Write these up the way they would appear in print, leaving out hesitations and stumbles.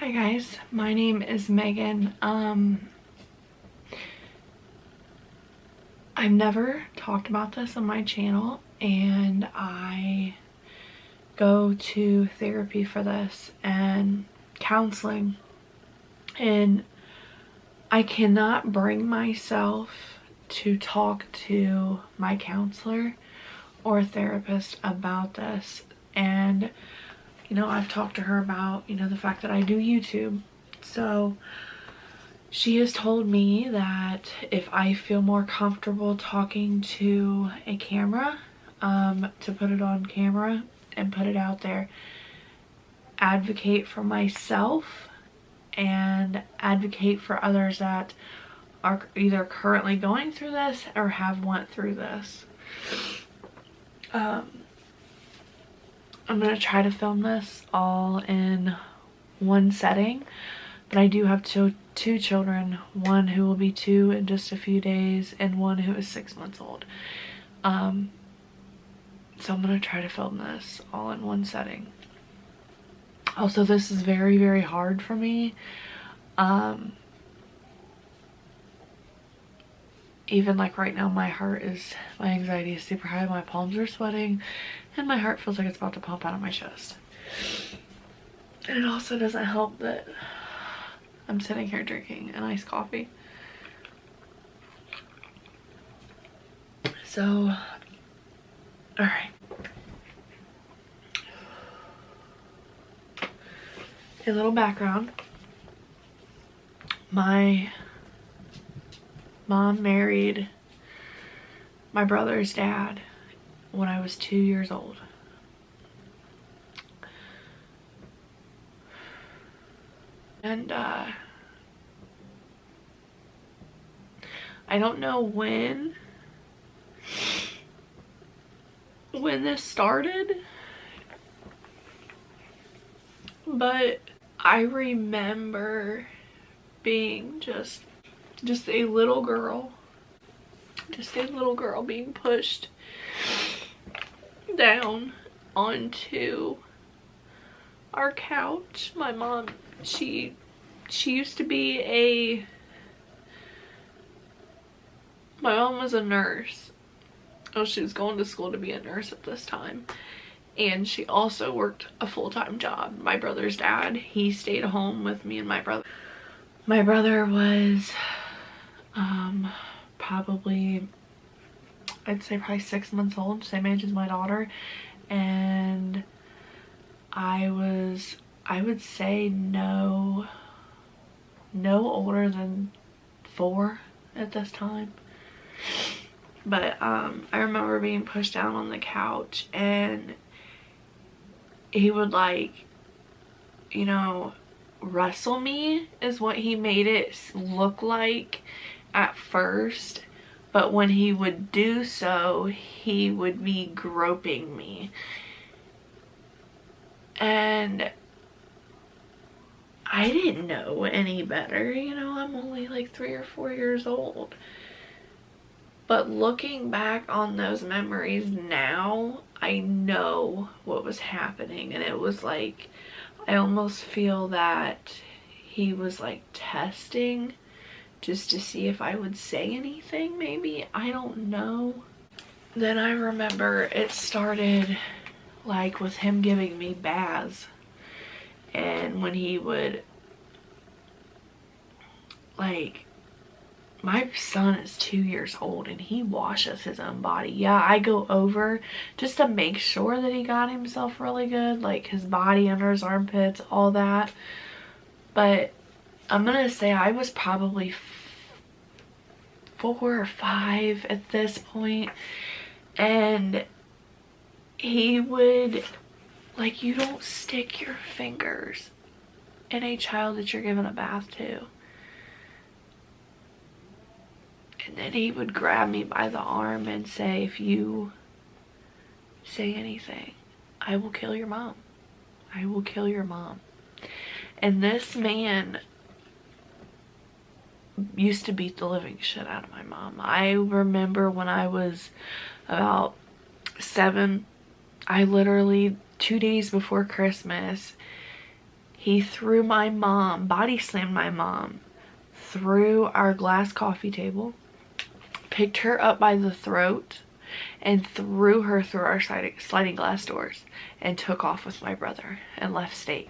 Hi guys, my name is Megan. I've never talked about this on my channel, and I go to therapy for this and counseling, and I cannot bring myself to talk to my counselor or therapist about this. And you know, I've talked to her about, you know, the fact that I do YouTube. So she has told me that if I feel more comfortable talking to a camera, to put it on camera and put it out there, advocate for myself and advocate for others that are either currently going through this or have went through this. I'm going to try to film this all in one setting, but I do have two children, one who will be 2 in just a few days and one who is 6 months old. So I'm going to try to film this all in one setting. Also, this is very, very hard for me. Even like right now, my anxiety is super high, my palms are sweating, and my heart feels like it's about to pump out of my chest. And it also doesn't help that I'm sitting here drinking an iced coffee. So, alright. A little background. My mom married my brother's dad when I was 2 years old. And I don't know when this started, but I remember being just a little girl being pushed down onto our couch. My mom, she used to be my mom was a nurse. Oh, she was going to school to be a nurse at this time. And she also worked a full-time job. My brother's dad, he stayed home with me and my brother. My brother was probably, I'd say probably 6 months old, same age as my daughter. And I would say no older than 4 at this time. But I remember being pushed down on the couch, and he would, like, you know, wrestle me is what he made it look like at first. But when he would do so, he would be groping me. And I didn't know any better, you know, I'm only like 3 or 4 years old. But looking back on those memories now, I know what was happening. And it was like, I almost feel that he was like testing just to see if I would say anything, maybe. I don't know. Then I remember it started like with him giving me baths. And when he would, like, my son is 2 years old and he washes his own body. Yeah, I go over just to make sure that he got himself really good, like his body under his armpits, all that. But I'm gonna say I was probably 4 or 5 at this point, and he would, like, you don't stick your fingers in a child that you're giving a bath to. And then he would grab me by the arm and say, if you say anything, I will kill your mom. I will kill your mom. And this man used to beat the living shit out of my mom. I remember when I was about 7, I literally, 2 days before Christmas, He threw my mom, body slammed my mom through our glass coffee table, picked her up by the throat, and threw her through our sliding glass doors, and took off with my brother and left state.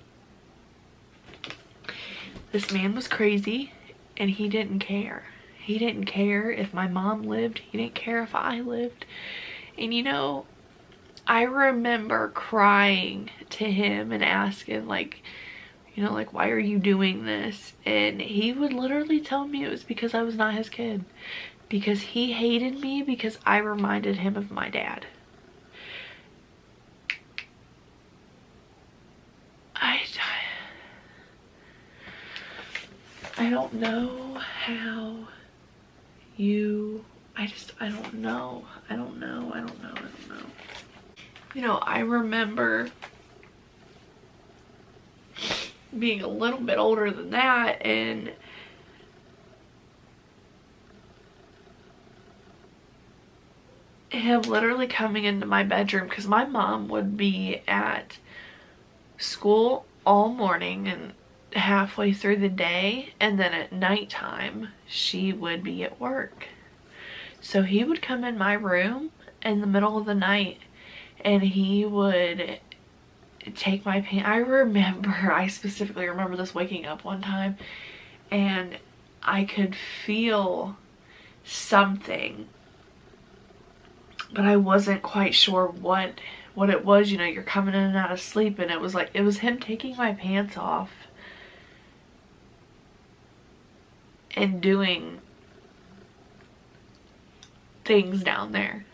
This man was crazy, and he didn't care. He didn't care if my mom lived. He didn't care if I lived. And you know, I remember crying to him and asking, like, you know, like, why are you doing this? And he would literally tell me it was because I was not his kid. Because he hated me because I reminded him of my dad. I don't know how you, I don't know. I don't know. You know, I remember being a little bit older than that and him literally coming into my bedroom, because my mom would be at school all morning and halfway through the day, and then at nighttime she would be at work. So he would come in my room in the middle of the night and he would take my pants. I specifically remember this, waking up one time and I could feel something, but I wasn't quite sure what it was. You know, you're coming in and out of sleep, and it was like, it was him taking my pants off and doing things down there.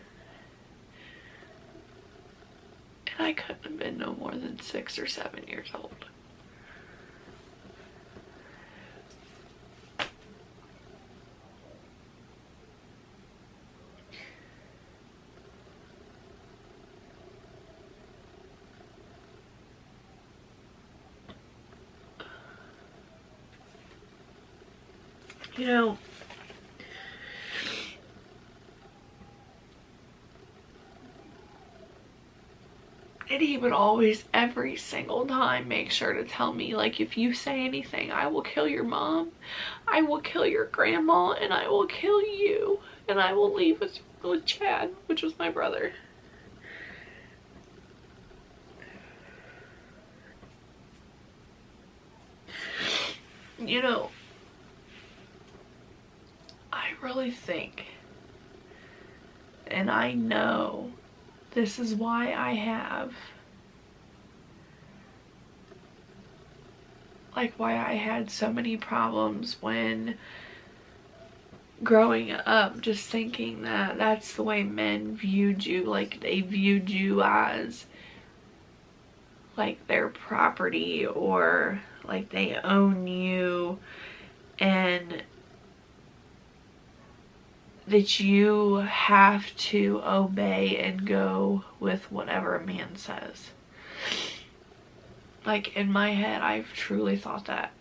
And I couldn't have been no more than 6 or 7 years old. You know, and he would always, every single time, make sure to tell me, like, if you say anything, I will kill your mom, I will kill your grandma, and I will kill you, and I will leave with Chad, which was my brother. You know, I really think, and I know this is why I have, like, why I had so many problems when growing up, just thinking that that's the way men viewed you. Like, they viewed you as like their property, or like they own you, and that you have to obey and go with whatever a man says. Like, in my head, I've truly thought that.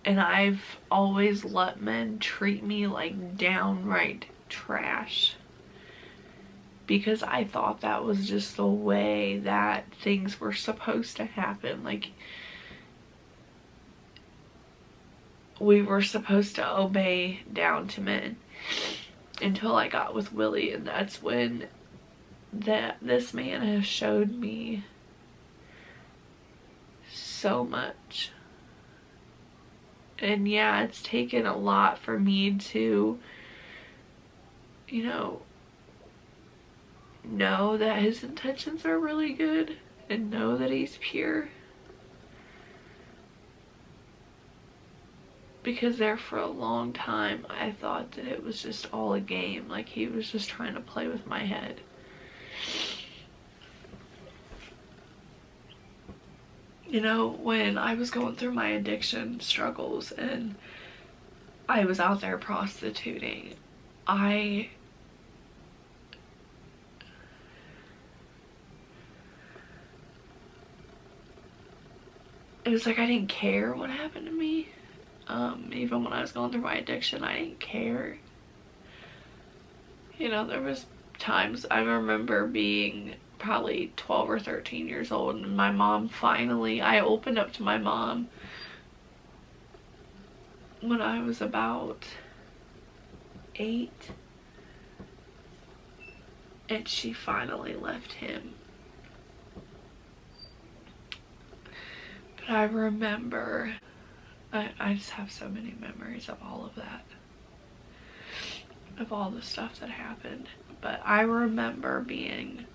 And I've always let men treat me like downright trash, because I thought that was just the way that things were supposed to happen. Like, we were supposed to obey down to men. Until I got with Willie, and that's when this man has showed me so much. And yeah, it's taken a lot for me to, you know that his intentions are really good, and know that he's pure. Because there for a long time, I thought that it was just all a game. Like, he was just trying to play with my head. You know, when I was going through my addiction struggles and I was out there prostituting, it was like I didn't care what happened to me. Even when I was going through my addiction, I didn't care. You know, there was times I remember being probably 12 or 13 years old, and my mom finally, I opened up to my mom when I was about 8, and she finally left him. But I remember, I just have so many memories of all of that, of all the stuff that happened. But I remember being,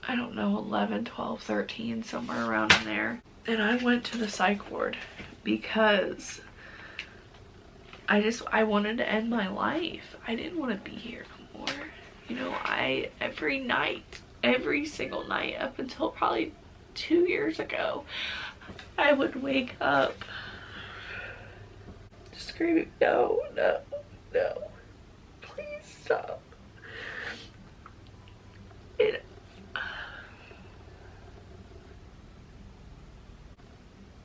I don't know, 11, 12, 13, somewhere around in there. And I went to the psych ward because I wanted to end my life. I didn't want to be here no more. You know, every night, every single night up until probably 2 years ago, I would wake up screaming, no, no, no, please stop. And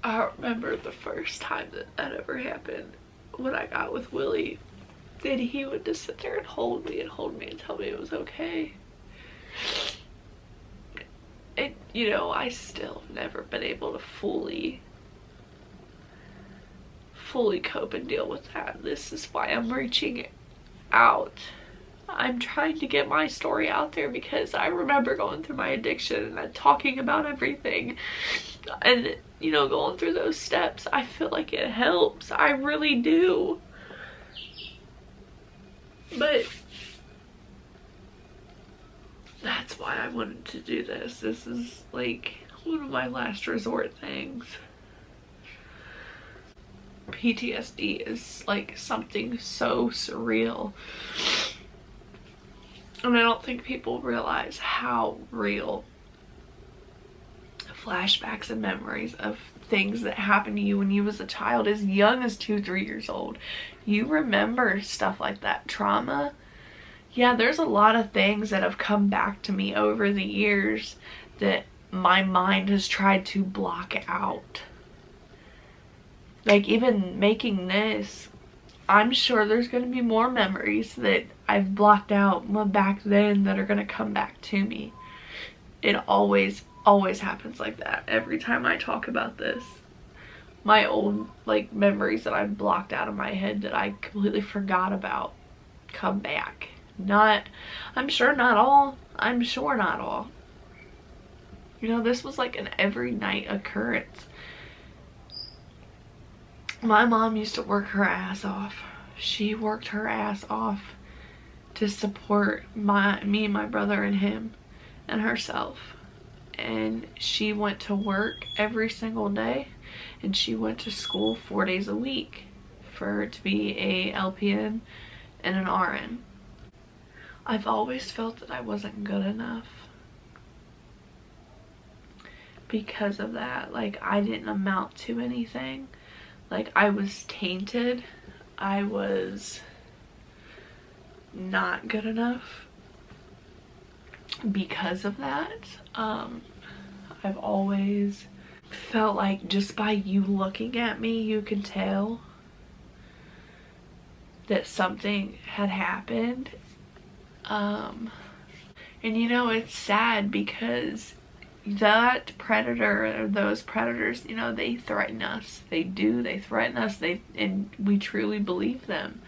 I remember the first time that ever happened, when I got with Willie, that he would just sit there and hold me and tell me it was okay. And, you know, I still have never been able to fully cope and deal with that. This is why I'm reaching out. I'm trying to get my story out there, because I remember going through my addiction and talking about everything, and, you know, going through those steps. I feel like it helps. I really do. But that's why I wanted to do this. This is like one of my last resort things. PTSD is like something so surreal. And I don't think people realize how real flashbacks and memories of things that happened to you when you was a child, as young as 2, 3 years old. You remember stuff like that, trauma. Yeah, there's a lot of things that have come back to me over the years that my mind has tried to block out. Like, even making this, I'm sure there's going to be more memories that I've blocked out back then that are going to come back to me. It always happens like that. Every time I talk about this, my old, like, memories that I've blocked out of my head that I completely forgot about come back. I'm sure not all. You know, this was like an every night occurrence. My mom used to work her ass off. She worked her ass off to support me and my brother and him and herself. And she went to work every single day, and she went to school 4 days a week to be a LPN and an RN. I've always felt that I wasn't good enough because of that. Like, I didn't amount to anything. Like, I was tainted. I was not good enough because of that. I've always felt like just by you looking at me, you can tell that something had happened. And you know, it's sad because that predator, or those predators, you know, they threaten us. They threaten us, and we truly believe them.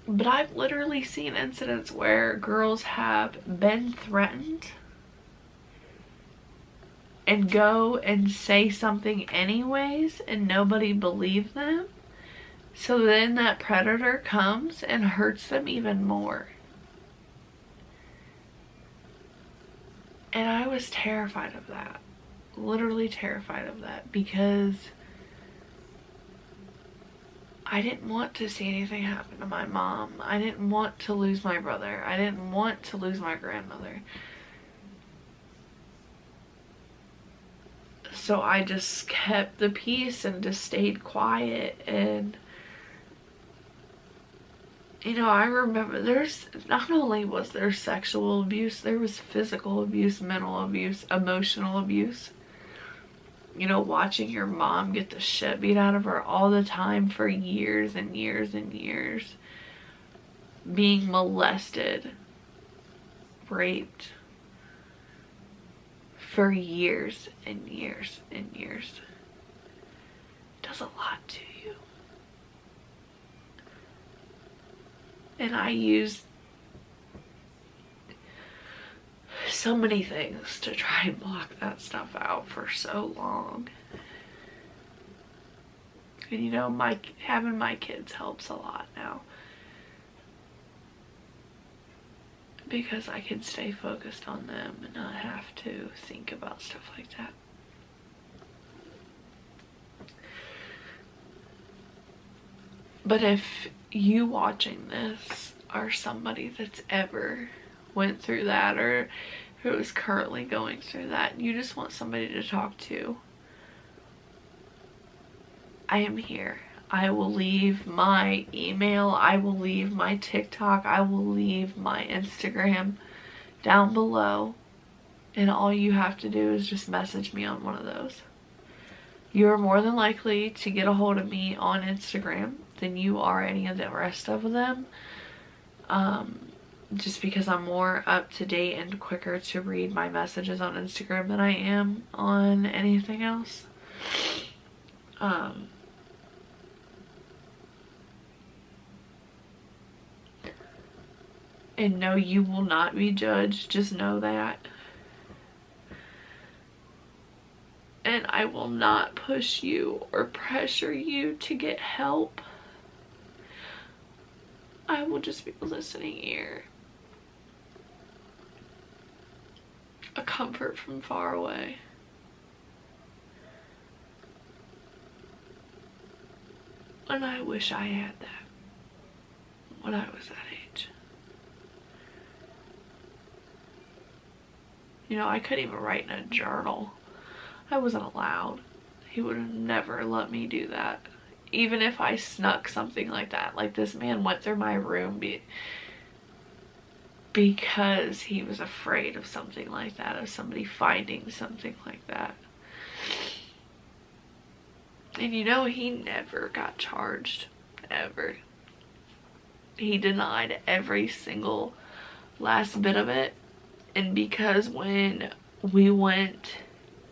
But I've literally seen incidents where girls have been threatened and go and say something anyways, and nobody believed them. So then that predator comes and hurts them even more. And I was terrified of that. Literally terrified of that, because I didn't want to see anything happen to my mom. I didn't want to lose my brother. I didn't want to lose my grandmother. So I just kept the peace and just stayed quiet. And, you know, I remember not only was there sexual abuse, there was physical abuse, mental abuse, emotional abuse. You know, watching your mom get the shit beat out of her all the time for years and years and years. Being molested raped for years and years and years, it does a lot to you. And I used so many things to try and block that stuff out for so long. And you know, having my kids helps a lot now, because I can stay focused on them and not have to think about stuff like that. But if you watching this are somebody that's ever went through that, or who is currently going through that, and you just want somebody to talk to, I am here. I will leave my email, I will leave my TikTok, I will leave my Instagram down below, and all you have to do is just message me on one of those. You are more than likely to get a hold of me on Instagram than you are any of the rest of them. Just because I'm more up to date and quicker to read my messages on Instagram than I am on anything else. And no, you will not be judged, just know that. And I will not push you or pressure you to get help. I will just be a listening ear. A comfort from far away. And I wish I had that when I was that age. You know, I couldn't even write in a journal. I wasn't allowed. He would have never let me do that. Even if I snuck something like that. Like, this man went through my room because he was afraid of something like that, of somebody finding something like that. And you know, he never got charged, ever. He denied every single last bit of it. And because when we went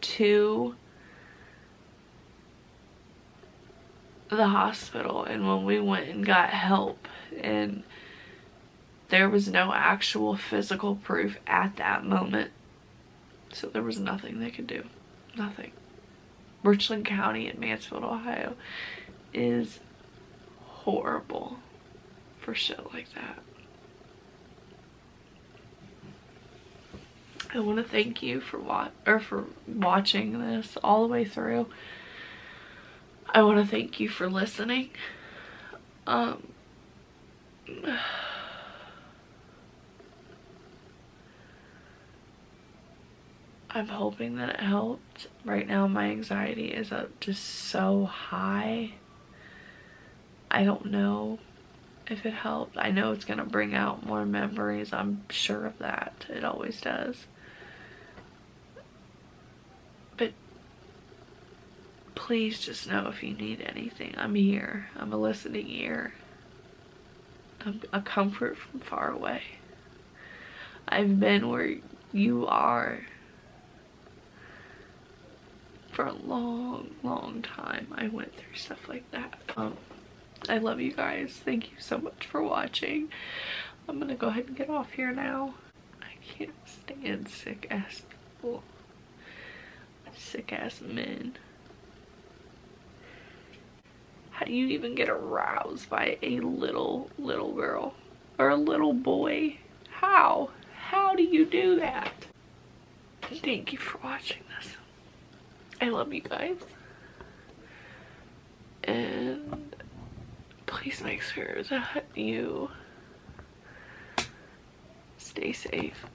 to the hospital and when we went and got help, and there was no actual physical proof at that moment, so there was nothing they could do. Nothing. Richland County in Mansfield, Ohio is horrible for shit like that. I want to thank you for watching this all the way through. I want to thank you for listening. I'm hoping that it helped. Right now my anxiety is up just so high. I don't know if it helped. I know it's gonna bring out more memories. I'm sure of that. It always does. But please just know, if you need anything, I'm here. I'm a listening ear. I'm a comfort from far away. I've been where you are for a long, long time. I went through stuff like that. I love you guys. Thank you so much for watching. I'm gonna go ahead and get off here now. I can't stand sick ass people. Sick ass men. How do you even get aroused by a little girl or a little boy? How do you do that? Thank you for watching this. I love you guys. And please make sure that you stay safe.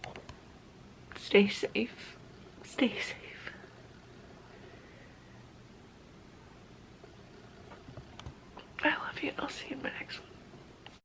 Stay safe. Stay safe. I love you, and I'll see you in my next one.